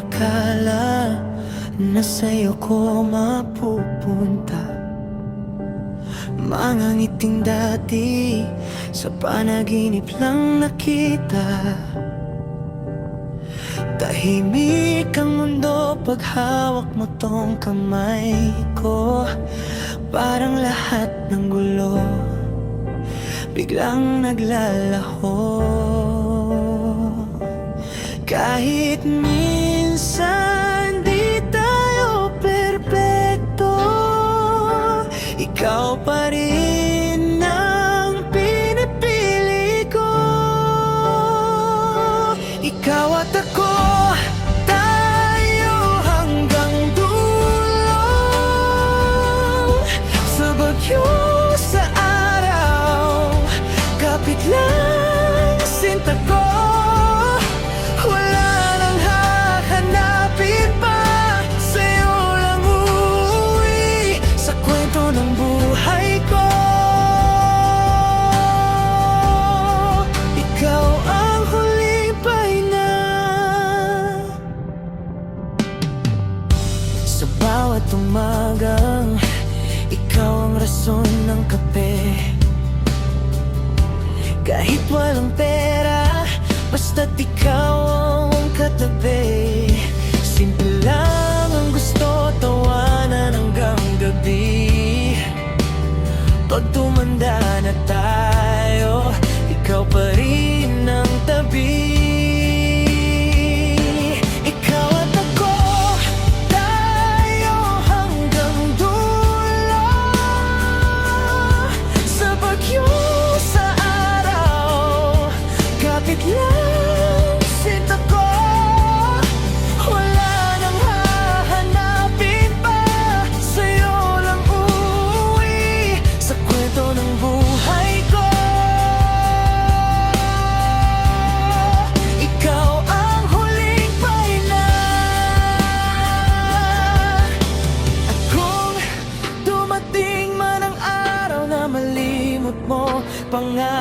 akala na sa'yo ko mapupunta. Mga ngiting dati sa panaginip lang nakita. Tahimik ang mundo pag hawak mo tong kamay ko. Parang lahat ng gulo biglang naglalaho. Kahit minsan di tayo perpekto, ikaw pa rin ang pinipili ko. Ikaw at ako, tayo hanggang dulo. Sa bagyo, sa araw, kapit lang sinta ko. Wala nang hahanapin pa, sa'yo lang uuwi sa kwento ng buhay ko. Ikaw ang huling pahinga. Sa bawat umagang ikaw ang rason ng kape. Kahit walang pera, basta't ikaw ang katabi. Simple lang ang gusto, tawanan hanggang gabi. Pag tumanda na tayo, ikaw pa rin ang tabi. Ikaw at ako, tayo hanggang dulo. Sa bagyo, sa araw, kapit lang sinta ko. Wala nang hahanapin pa, sa'yo lang uuwi sa kwento ng buhay ko. Ikaw ang huling pahinga. At kung dumating man ang araw na malimot mo pangarap